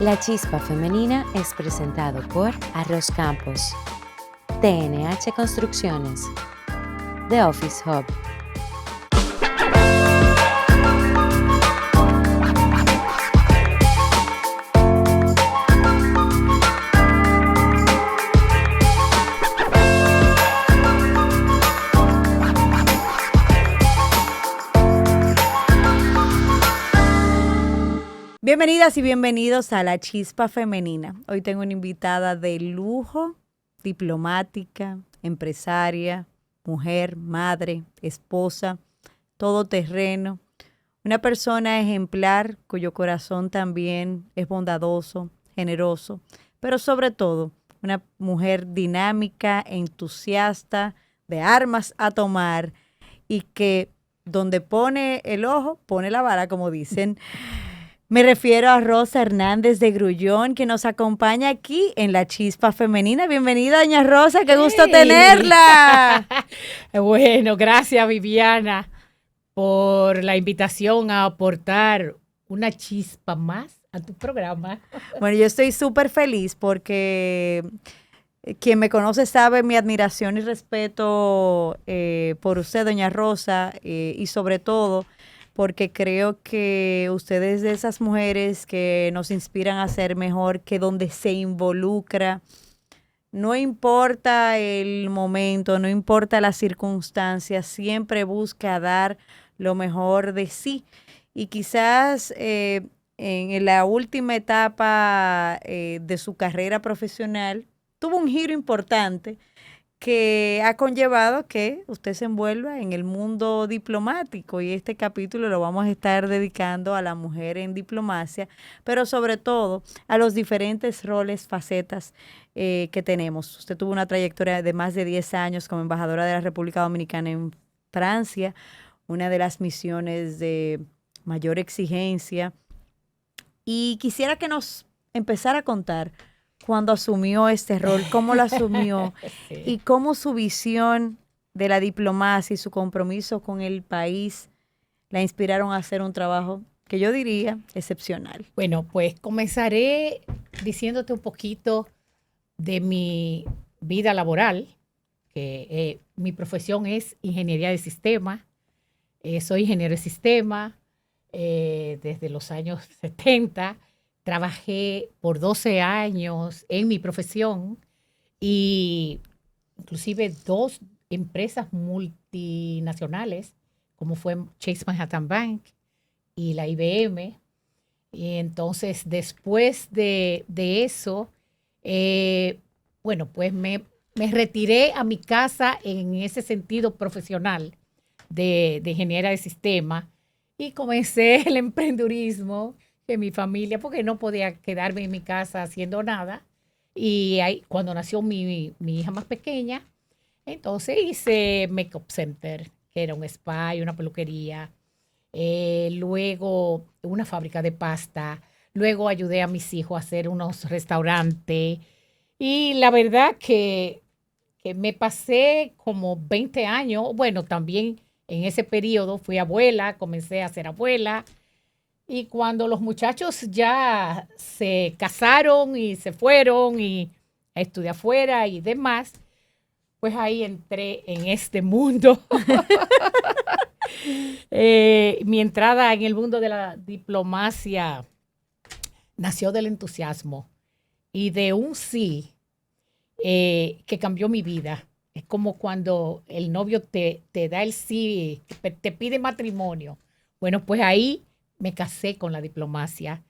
La Chispa Femenina es presentado por Arroz Campos, TNH Construcciones, The Office Hub. Bienvenidas y bienvenidos a La Chispa Femenina. Hoy tengo una invitada de lujo, diplomática, empresaria, mujer, madre, esposa, todoterreno. Una persona ejemplar cuyo corazón también es bondadoso, generoso, pero sobre todo una mujer dinámica, entusiasta, de armas a tomar y que donde pone el ojo, pone la bala, como dicen. Me refiero a Rosa Hernández de Grullón, que nos acompaña aquí en La Chispa Femenina. Bienvenida, doña Rosa, qué gusto tenerla. Bueno, gracias, Viviana, por la invitación a aportar una chispa más a tu programa. Bueno, yo estoy súper feliz porque quien me conoce sabe mi admiración y respeto por usted, doña Rosa, y sobre todo porque creo que usted es de esas mujeres que nos inspiran a ser mejor, que donde se involucra, no importa el momento, no importa las circunstancias, siempre busca dar lo mejor de sí. Y quizás en la última etapa de su carrera profesional tuvo un giro importante que ha conllevado que usted se envuelva en el mundo diplomático, y este capítulo lo vamos a estar dedicando a la mujer en diplomacia, pero sobre todo a los diferentes roles, facetas que tenemos. Usted tuvo una trayectoria de más de 10 años como embajadora de la República Dominicana en Francia, una de las misiones de mayor exigencia, y quisiera que nos empezara a contar cuando asumió este rol, cómo lo asumió Sí. y cómo su visión de la diplomacia y su compromiso con el país la inspiraron a hacer un trabajo que yo diría excepcional. Bueno, pues comenzaré diciéndote un poquito de mi vida laboral, que mi profesión es ingeniería de sistemas. Soy ingeniero de sistemas desde los años 70. Trabajé por 12 años en mi profesión y inclusive 2 empresas multinacionales, como fue Chase Manhattan Bank y la IBM. Y entonces, después de eso, bueno, pues me retiré a mi casa en ese sentido profesional de ingeniera de sistemas y comencé el emprendurismo en mi familia, porque no podía quedarme en mi casa haciendo nada. Y ahí, cuando nació mi hija más pequeña, entonces hice Makeup Center, que era un spa y una peluquería. Luego una fábrica de pasta. Luego ayudé a mis hijos a hacer unos restaurantes. Y la verdad que me pasé como 20 años. Bueno, también en ese periodo fui abuela, comencé a ser abuela. Y cuando los muchachos ya se casaron y se fueron y a estudiar afuera y demás, pues ahí entré en este mundo. Mi entrada en el mundo de la diplomacia nació del entusiasmo y de un sí que cambió mi vida. Es como cuando el novio te da el sí, te pide matrimonio. Bueno, pues ahí me casé con la diplomacia.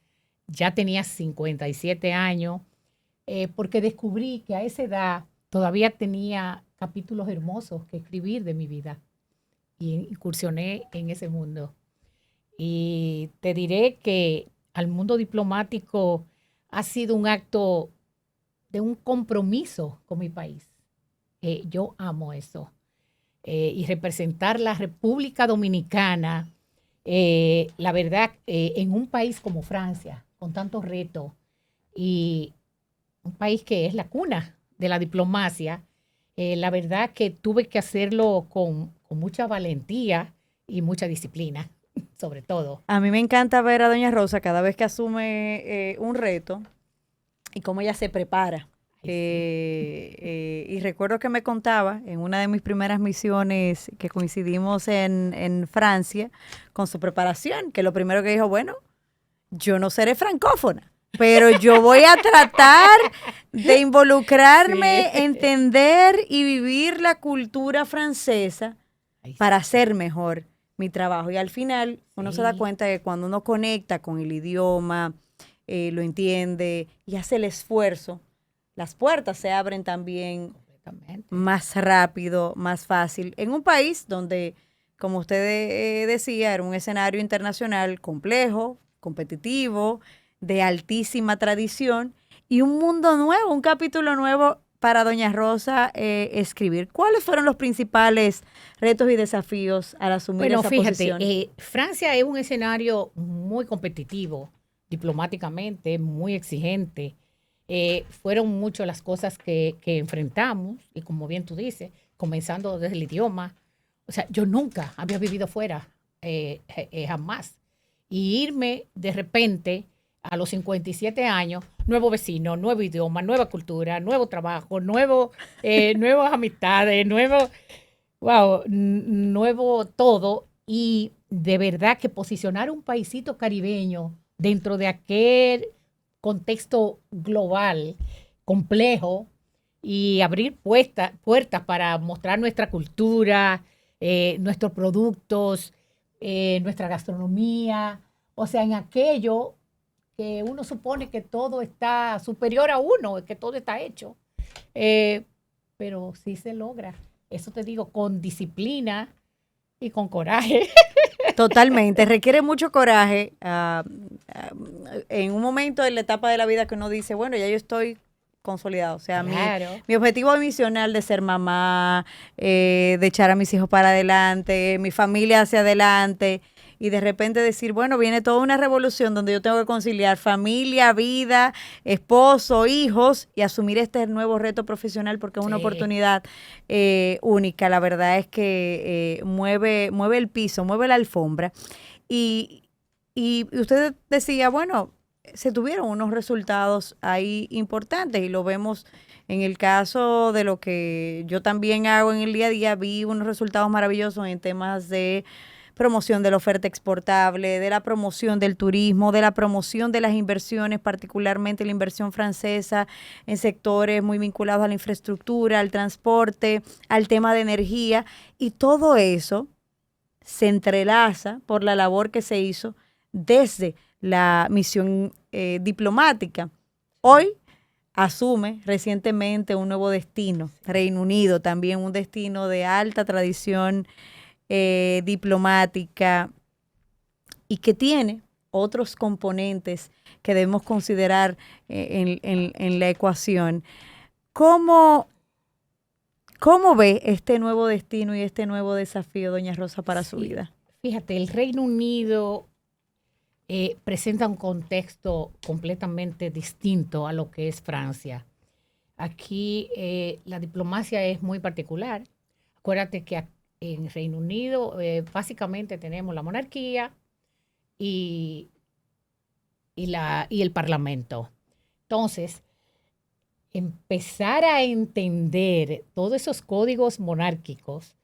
Ya tenía 57 años, porque descubrí que a esa edad todavía tenía capítulos hermosos que escribir de mi vida. Y incursioné en ese mundo. Y te diré que al mundo diplomático ha sido un acto de un compromiso con mi país. Yo amo eso. Y representar la República Dominicana, la verdad, en un país como Francia, con tantos retos, y un país que es la cuna de la diplomacia, la verdad que tuve que hacerlo con mucha valentía y mucha disciplina. sobre todo. A mí me encanta ver a Doña Rosa cada vez que asume un reto y cómo ella se prepara. Ay, sí. Y recuerdo que me contaba en una de mis primeras misiones que coincidimos en Francia con su preparación, que lo primero que dijo, bueno, yo no seré francófona, pero yo voy a tratar de involucrarme, Sí. entender y vivir la cultura francesa Ay, sí. para hacer mejor mi trabajo. Y al final uno se da Sí. cuenta que cuando uno conecta con el idioma, lo entiende y hace el esfuerzo, las puertas se abren también Completamente. más rápido, más fácil. En un país donde, como usted decía, era un escenario internacional complejo, competitivo, de altísima tradición y un mundo nuevo, un capítulo nuevo para Doña Rosa escribir. ¿Cuáles fueron los principales retos y desafíos al asumir Bueno, esa fíjate, posición? Francia es un escenario muy competitivo, diplomáticamente, muy exigente. Fueron muchas las cosas que enfrentamos, y como bien tú dices, comenzando desde el idioma. O sea, yo nunca había vivido fuera, jamás. Y irme de repente a los 57 años, nuevo vecino, nuevo idioma, nueva cultura, nuevo trabajo, nuevas amistades, wow, nuevo todo. Y de verdad que posicionar un paisito caribeño dentro de aquel contexto global complejo y abrir puertas para mostrar nuestra cultura, nuestros productos, nuestra gastronomía, o sea, en aquello que uno supone que todo está superior a uno, que todo está hecho, eh, pero sí se logra. Eso te digo, con disciplina y con coraje. Totalmente, requiere mucho coraje. En un momento en la etapa de la vida que uno dice, bueno, ya yo estoy consolidado. O sea, Claro. mi objetivo misional de ser mamá, de echar a mis hijos para adelante, mi familia hacia adelante, y de repente decir, bueno, viene toda una revolución donde yo tengo que conciliar familia, vida, esposo, hijos y asumir este nuevo reto profesional porque es una Sí. oportunidad única. La verdad es que mueve el piso, mueve la alfombra. Y, y usted decía, bueno, se tuvieron unos resultados ahí importantes y lo vemos en el caso de lo que yo también hago en el día a día, vi unos resultados maravillosos en temas de promoción de la oferta exportable, de la promoción del turismo, de la promoción de las inversiones, particularmente la inversión francesa en sectores muy vinculados a la infraestructura, al transporte, al tema de energía, y todo eso se entrelaza por la labor que se hizo desde la misión diplomática. Hoy asume recientemente un nuevo destino, Reino Unido, también un destino de alta tradición diplomática y que tiene otros componentes que debemos considerar en la ecuación. ¿Cómo ve este nuevo destino y este nuevo desafío, doña Rosa, para su Sí, vida? fíjate, el Reino Unido presenta un contexto completamente distinto a lo que es Francia. Aquí la diplomacia es muy particular. Acuérdate que en Reino Unido básicamente tenemos la monarquía y el parlamento. Entonces, empezar a entender todos esos códigos monárquicos,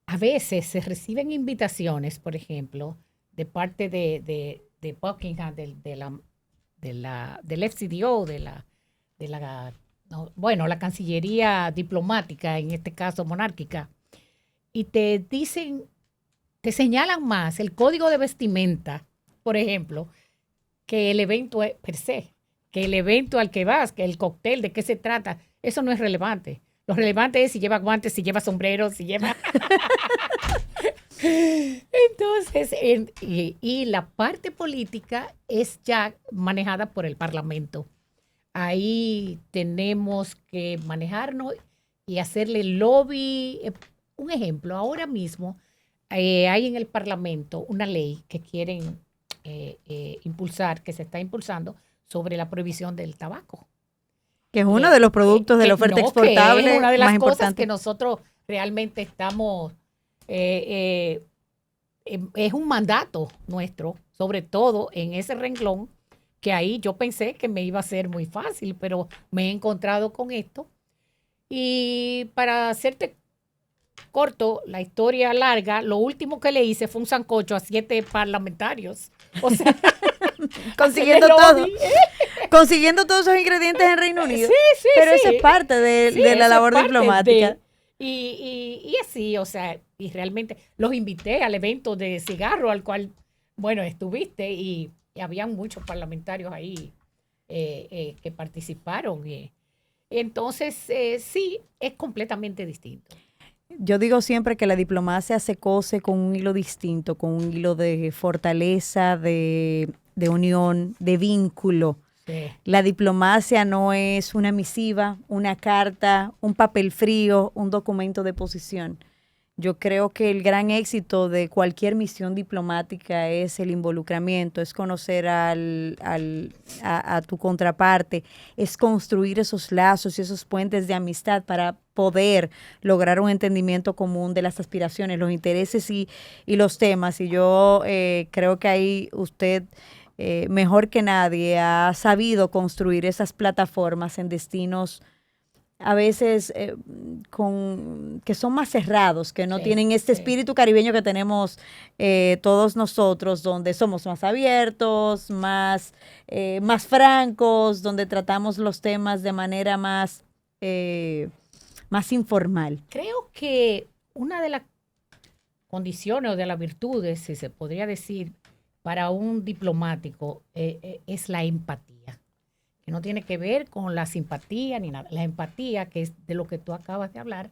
a veces se reciben invitaciones, por ejemplo, de parte de Buckingham, del FCDO, la Cancillería diplomática, en este caso monárquica, y te dicen, te señalan más el código de vestimenta, por ejemplo, que el evento per se, que el evento al que vas, que el cóctel, de qué se trata. Eso no es relevante. Lo relevante es si lleva guantes, si lleva sombrero, si lleva... Entonces, y la parte política es ya manejada por el Parlamento. Ahí tenemos que manejarnos y hacerle lobby. Un ejemplo, ahora mismo hay en el Parlamento una ley que quieren impulsar, que se está impulsando sobre la prohibición del tabaco. Que es uno de los productos de la oferta exportable que es una de las más cosas importante. que nosotros realmente estamos es un mandato nuestro, sobre todo en ese renglón, que ahí yo pensé que me iba a ser muy fácil, pero me he encontrado con esto. Y para hacerte corto, la historia larga, lo último que le hice fue un sancocho a 7 parlamentarios. O sea, consiguiendo hacerle todo. lobby. Consiguiendo todos esos ingredientes en Reino Unido. Sí, Pero sí. esa es parte de Sí, la eso labor es parte diplomática. y así, o sea, y realmente los invité al evento de cigarro al cual, bueno, estuviste y habían muchos parlamentarios ahí que participaron. Entonces, sí, es completamente distinto. Yo digo siempre que la diplomacia se cose con un hilo distinto, con un hilo de fortaleza, de unión, de vínculo. Sí. La diplomacia no es una misiva, una carta, un papel frío, un documento de posición. Yo creo que el gran éxito de cualquier misión diplomática es el involucramiento, es conocer a tu contraparte, es construir esos lazos y esos puentes de amistad para poder lograr un entendimiento común de las aspiraciones, los intereses y los temas. Y yo creo que ahí usted, mejor que nadie, ha sabido construir esas plataformas en destinos a veces que son más cerrados, que no Sí, tienen este sí. espíritu caribeño que tenemos todos nosotros, donde somos más abiertos, más francos, donde tratamos los temas de manera más informal. Creo que una de las condiciones o de las virtudes, si se podría decir, para un diplomático es la empatía, que no tiene que ver con la simpatía ni nada. La empatía, que es de lo que tú acabas de hablar,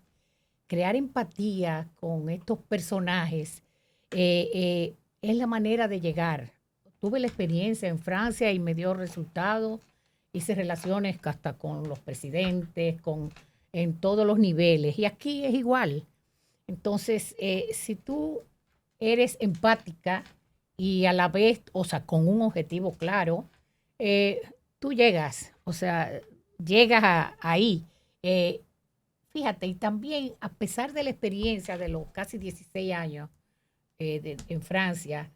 crear empatía con estos personajes es la manera de llegar. Tuve la experiencia en Francia y me dio resultados. Hice relaciones hasta con los presidentes, en todos los niveles. Y aquí es igual. Entonces, si tú eres empática y a la vez, o sea, con un objetivo claro, tú llegas, o sea, llegas ahí. Fíjate, y también a pesar de la experiencia de los casi 16 años en Francia,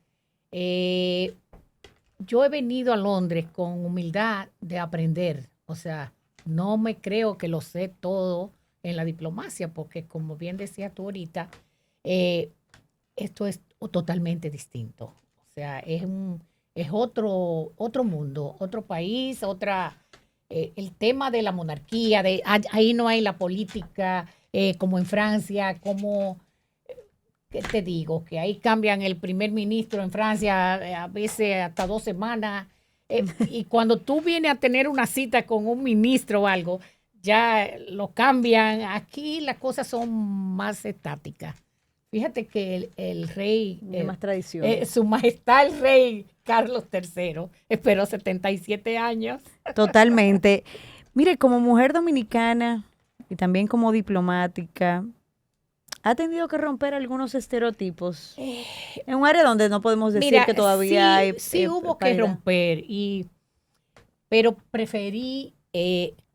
yo he venido a Londres con humildad de aprender. O sea, no me creo que lo sé todo en la diplomacia, porque como bien decías tú ahorita, esto es totalmente distinto. O sea, es otro mundo, otro país, el tema de la monarquía, ahí no hay la política como en Francia, ¿qué te digo? Que ahí cambian el primer ministro en Francia a veces hasta 2 semanas. Y cuando tú vienes a tener una cita con un ministro o algo, ya lo cambian. Aquí las cosas son más estáticas. Fíjate que el rey, Hay más tradición. su majestad el rey Carlos III, esperó 77 años. Totalmente. Mire, como mujer dominicana y también como diplomática, ha tenido que romper algunos estereotipos en un área donde no podemos decir Mira, que todavía hay sí hubo que paridad. romper, pero preferí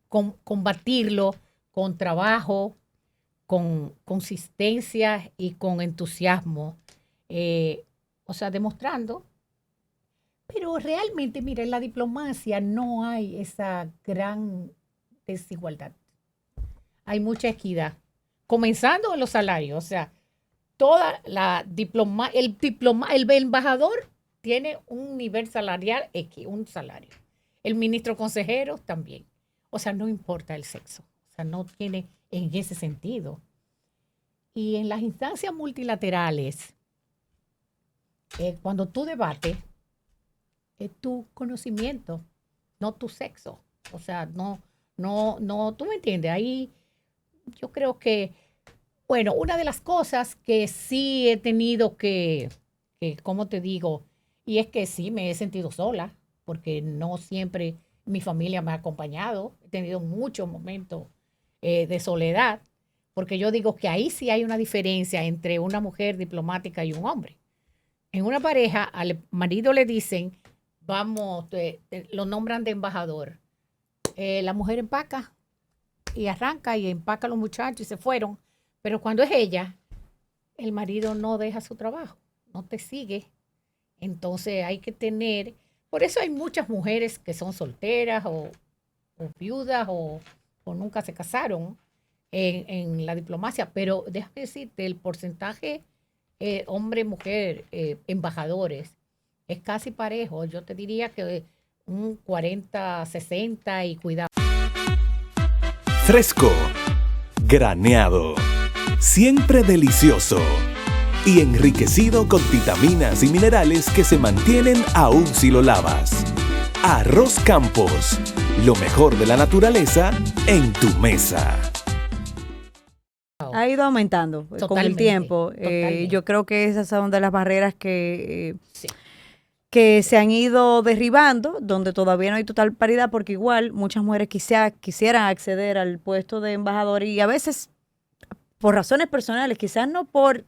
combatirlo con trabajo, con consistencia y con entusiasmo. O sea, demostrando. Pero realmente, mira, en la diplomacia no hay esa gran desigualdad. Hay mucha equidad. Comenzando en los salarios, o sea, toda el embajador tiene un nivel salarial X, un salario. El ministro consejero también. O sea, no importa el sexo. O sea, no tiene en ese sentido. Y en las instancias multilaterales, cuando tú debates, es tu conocimiento, no tu sexo. O sea, no, tú me entiendes. Ahí yo creo que, bueno, una de las cosas que sí he tenido ¿cómo te digo? Y es que sí me he sentido sola, porque no siempre mi familia me ha acompañado. He tenido muchos momentos de soledad, porque yo digo que ahí sí hay una diferencia entre una mujer diplomática y un hombre. En una pareja, al marido le dicen, vamos, lo nombran de embajador. La mujer empaca y arranca y empaca a los muchachos y se fueron. Pero cuando es ella, el marido no deja su trabajo, no te sigue. Entonces hay que tener, por eso hay muchas mujeres que son solteras o viudas o nunca se casaron en la diplomacia, pero déjame decirte, el porcentaje hombre-mujer, embajadores, es casi parejo. Yo te diría que un 40-60 y cuidado. Fresco, graneado, siempre delicioso y enriquecido con vitaminas y minerales que se mantienen aún si lo lavas. Arroz Campos, lo mejor de la naturaleza en tu mesa. Ha ido aumentando con el Totalmente, tiempo. totalmente. Yo creo que esas son de las barreras que Sí. que se han ido derribando, donde todavía no hay total paridad, porque igual muchas mujeres quisieran acceder al puesto de embajador y a veces por razones personales, quizás no por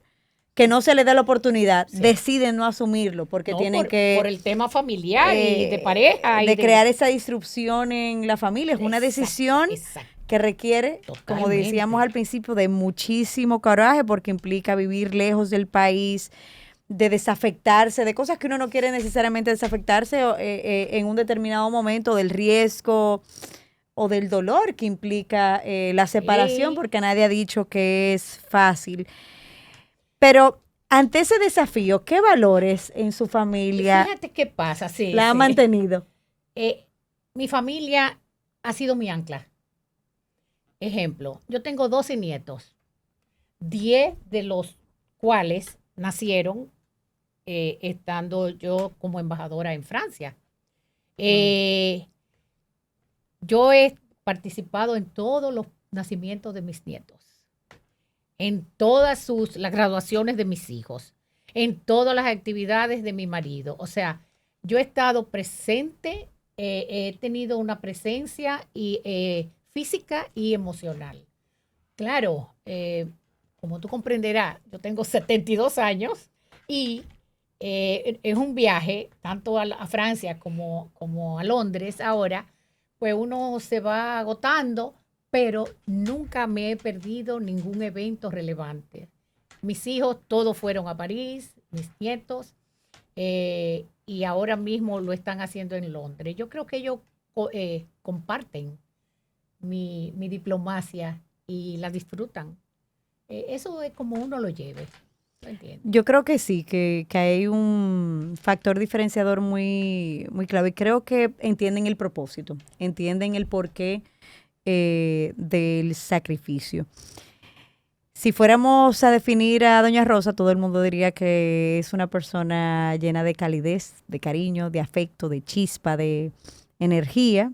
que no se les dé la oportunidad, Sí. deciden no asumirlo, porque No, tienen por el tema familiar y de pareja. de crear esa disrupción en la familia. Es una Exacto, decisión exacto. que requiere, como Totalmente. decíamos al principio, de muchísimo coraje, porque implica vivir lejos del país, de desafectarse, de cosas que uno no quiere necesariamente desafectarse en un determinado momento, del riesgo o del dolor que implica la separación, Sí. porque nadie ha dicho que es fácil. Pero ante ese desafío, ¿qué valores en su familia Fíjate qué pasa, sí, la ha sí. mantenido? Mi familia ha sido mi ancla. Ejemplo, yo tengo 12 nietos, 10 de los cuales nacieron estando yo como embajadora en Francia. Yo he participado en todos los nacimientos de mis nietos, en todas las graduaciones de mis hijos, en todas las actividades de mi marido. O sea, yo he estado presente, he tenido una presencia física y emocional. Claro, como tú comprenderás, yo tengo 72 años y es un viaje tanto a Francia como a Londres ahora, pues uno se va agotando, pero nunca me he perdido ningún evento relevante. Mis hijos todos fueron a París, mis nietos, y ahora mismo lo están haciendo en Londres. Yo creo que ellos comparten mi diplomacia y la disfrutan. Eso es como uno lo lleve. ¿Lo entiendes? Yo creo que sí, que hay un factor diferenciador muy, muy clave. Creo que entienden el propósito, entienden el porqué del sacrificio. Si fuéramos a definir a Doña Rosa, todo el mundo diría que es una persona llena de calidez, de cariño, de afecto, de chispa, de energía.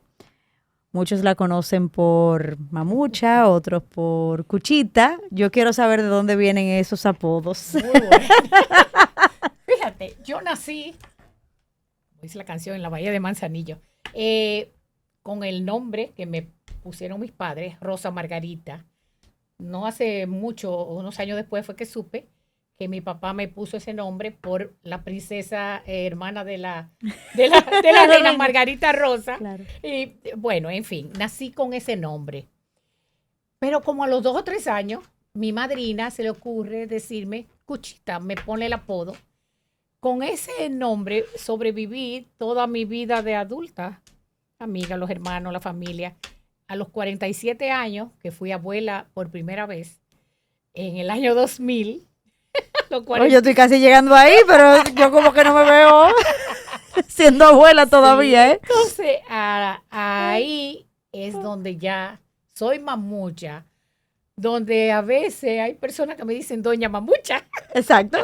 Muchos la conocen por Mamucha, otros por Cuchita. Yo quiero saber de dónde vienen esos apodos. Muy bueno. Fíjate, yo nací, como dice la canción, en la Bahía de Manzanillo, con el nombre que me pusieron mis padres, Rosa Margarita. No hace mucho, unos años después fue que supe que mi papá me puso ese nombre por la princesa hermana de la reina Margarita Rosa. Claro. Y bueno, en fin, nací con ese nombre. Pero como a los 2 o 3 años, mi madrina se le ocurre decirme, Cuchita, me pone el apodo. Con ese nombre sobreviví toda mi vida de adulta, amiga, los hermanos, la familia. A los 47 años, que fui abuela por primera vez, en el año 2000, Oye, yo estoy casi llegando ahí, pero yo como que no me veo siendo abuela todavía, ¿eh? Entonces, ahí es donde ya soy mamucha, donde a veces hay personas que me dicen doña mamucha. Exacto.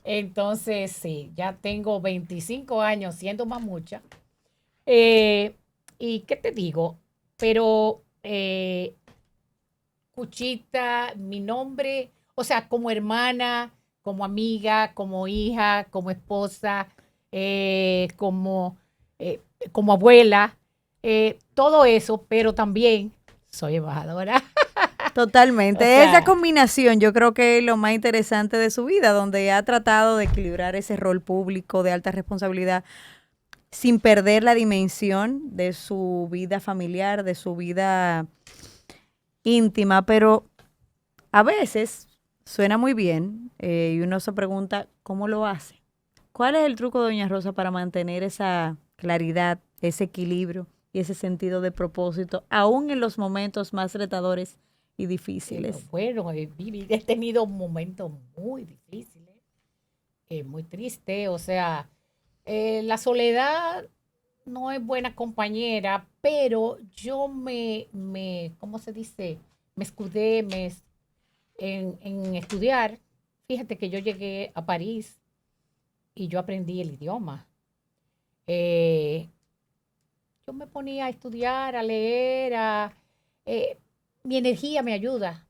Entonces, sí, ya tengo 25 años siendo mamucha. ¿Y qué te digo? Pero Cuchita, mi nombre, o sea, como hermana, como amiga, como hija, como esposa, como abuela, todo eso, pero también soy embajadora. Totalmente. O sea, Esa combinación yo creo que es lo más interesante de su vida, donde ha tratado de equilibrar ese rol público de alta responsabilidad sin perder la dimensión de su vida familiar, de su vida íntima, pero a veces Suena muy bien y uno se pregunta cómo lo hace. ¿Cuál es el truco de doña Rosa para mantener esa claridad, ese equilibrio y ese sentido de propósito, aún en los momentos más retadores y difíciles? Bueno, he tenido momentos muy difíciles, muy tristes. O sea, la soledad no es buena compañera, pero yo ¿cómo se dice? Me escudé en estudiar. Fíjate que yo llegué a París y yo aprendí el idioma. Eh, yo me ponía a estudiar, a leer, mi energía me ayuda,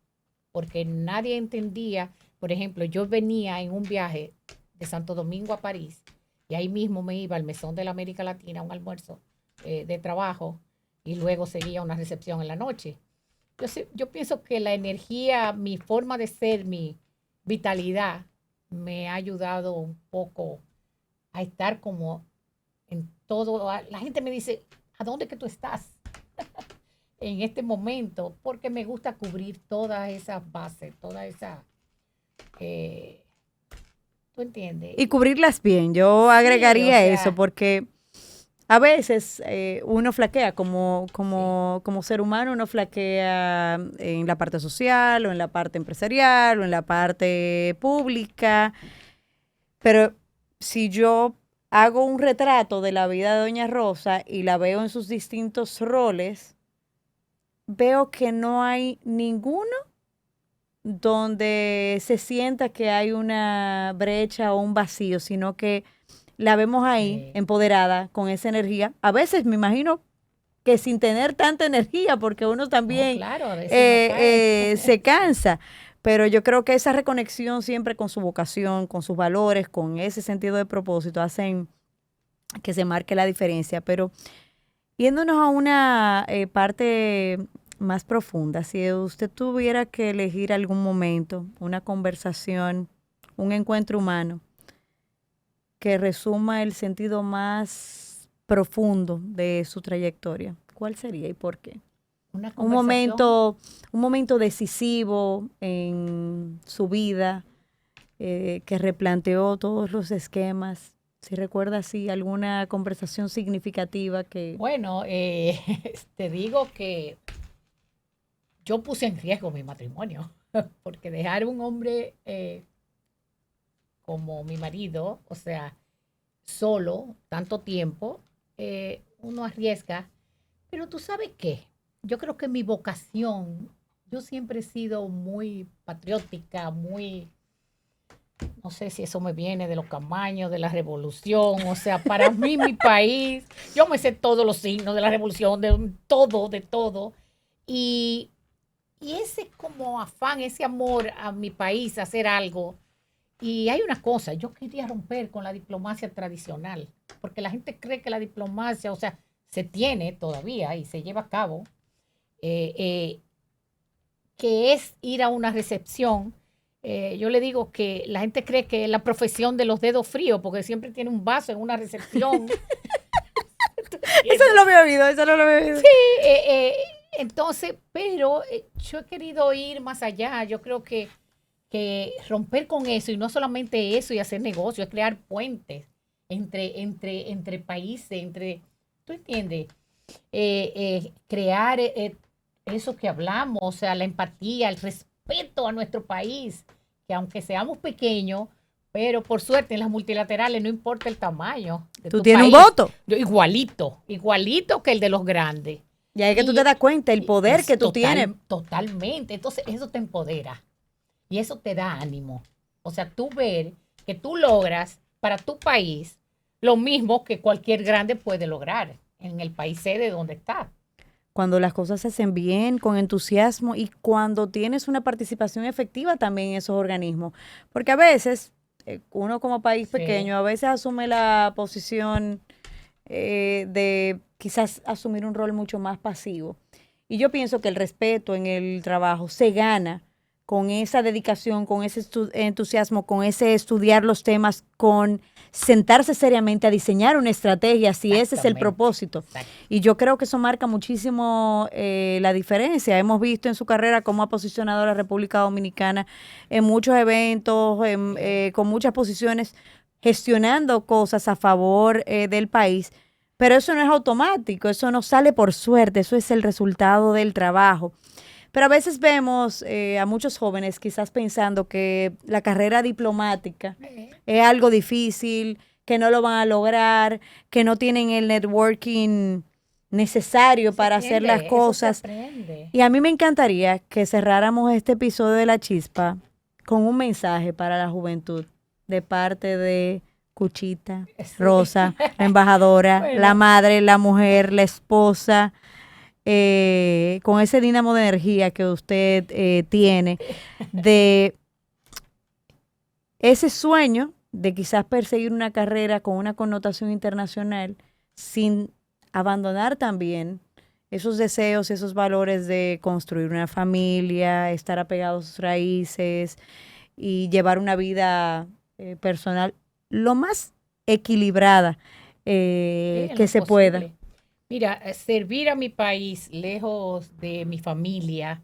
porque nadie entendía. Por ejemplo, yo venía en un viaje de Santo Domingo a París y ahí mismo me iba al Mesón de la América Latina a un almuerzo de trabajo y luego seguía una recepción en la noche. Yo pienso que la energía, mi forma de ser, mi vitalidad, me ha ayudado un poco a estar como en todo. La gente me dice, ¿a dónde que tú estás en este momento? Porque me gusta cubrir todas esas bases, todas esas, ¿tú entiendes? Y cubrirlas bien, yo Sí, agregaría o sea, eso, porque a veces uno flaquea como ser humano, uno flaquea en la parte social o en la parte empresarial o en la parte pública, pero si yo hago un retrato de la vida de doña Rosa y la veo en sus distintos roles, veo que no hay ninguno donde se sienta que hay una brecha o un vacío, sino que la vemos ahí, empoderada, con esa energía. A veces me imagino que sin tener tanta energía, porque uno no, también claro, a veces no cae. se cansa. Pero yo creo que esa reconexión siempre con su vocación, con sus valores, con ese sentido de propósito, hacen que se marque la diferencia. Pero yéndonos a una parte más profunda, si usted tuviera que elegir algún momento, una conversación, un encuentro humano, que resuma el sentido más profundo de su trayectoria, ¿cuál sería y por qué? Una Un conversación. momento decisivo en su vida que replanteó todos los esquemas. Si recuerda así alguna conversación significativa que... Bueno, te digo que yo puse en riesgo mi matrimonio, porque dejar un hombre como mi marido, o sea, solo tanto tiempo, uno arriesga. Pero tú sabes qué, yo creo que mi vocación, yo siempre he sido muy patriótica, muy, no sé si eso me viene de los camaños, de la revolución, o sea, para mí mi país, yo me sé todos los signos de la revolución, de todo, de todo. Y, y ese como afán, ese amor a mi país, a hacer algo. Y hay una cosa, yo quería romper con la diplomacia tradicional, porque la gente cree que la diplomacia, o sea, se tiene todavía y se lleva a cabo, eh, eh, que es ir a una recepción. Yo le digo que la gente cree que es la profesión de los dedos fríos, porque siempre tiene un vaso en una recepción. Eso no lo había oído, eso no lo había oído. Sí, entonces, pero yo he querido ir más allá. Yo creo que romper con eso, y no solamente eso, y hacer negocio, es crear puentes entre países, ¿tú entiendes? Crear eso que hablamos, o sea, la empatía, el respeto a nuestro país, que aunque seamos pequeños, pero por suerte en las multilaterales no importa el tamaño de Tú tu tienes un país. voto. Yo, igualito que el de los grandes. Y ahí es que tú te das cuenta el poder que tú tienes. Totalmente. Entonces, eso te empodera y eso te da ánimo. O sea, tú ver que tú logras para tu país lo mismo que cualquier grande puede lograr en el país sede donde está. Cuando las cosas se hacen bien, con entusiasmo y cuando tienes una participación efectiva también en esos organismos. Porque a veces, uno como país pequeño, a veces asume la posición de quizás asumir un rol mucho más pasivo. Y yo pienso que el respeto en el trabajo se gana con esa dedicación, con ese entusiasmo, con ese estudiar los temas, con sentarse seriamente a diseñar una estrategia, si ese es el propósito. Exacto. Y yo creo que eso marca muchísimo la diferencia. Hemos visto en su carrera cómo ha posicionado a la República Dominicana en muchos eventos, con muchas posiciones, gestionando cosas a favor del país. Pero eso no es automático, eso no sale por suerte, eso es el resultado del trabajo. Pero a veces vemos a muchos jóvenes quizás pensando que la carrera diplomática es algo difícil, que no lo van a lograr, que no tienen el networking necesario para hacer las cosas. Y a mí me encantaría que cerráramos este episodio de La Chispa con un mensaje para la juventud de parte de Cuchita, Rosa, la embajadora, Bueno. la madre, la mujer, la esposa, con ese dínamo de energía que usted tiene, de ese sueño de quizás perseguir una carrera con una connotación internacional sin abandonar también esos deseos, esos valores de construir una familia, estar apegado a sus raíces y llevar una vida personal lo más equilibrada en que lo se posible. pueda. Mira, servir a mi país lejos de mi familia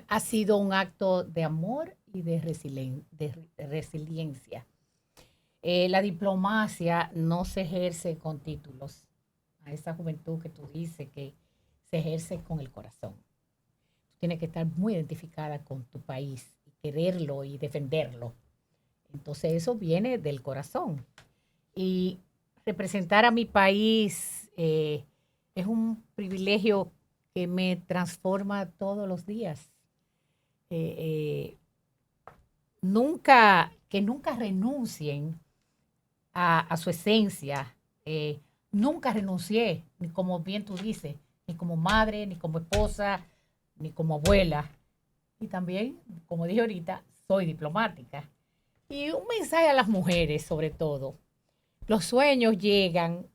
ha sido un acto de amor y de resiliencia. La diplomacia no se ejerce con títulos. A esa juventud que tú dices que se ejerce con el corazón. Tú tienes que estar muy identificada con tu país y quererlo y defenderlo. Entonces eso viene del corazón. Y representar a mi país es un privilegio que me transforma todos los días. Nunca renuncien a su esencia. Nunca renuncié, ni como bien tú dices, ni como madre, ni como esposa, ni como abuela. Y también, como dije ahorita, soy diplomática. Y un mensaje a las mujeres, sobre todo. Los sueños llegan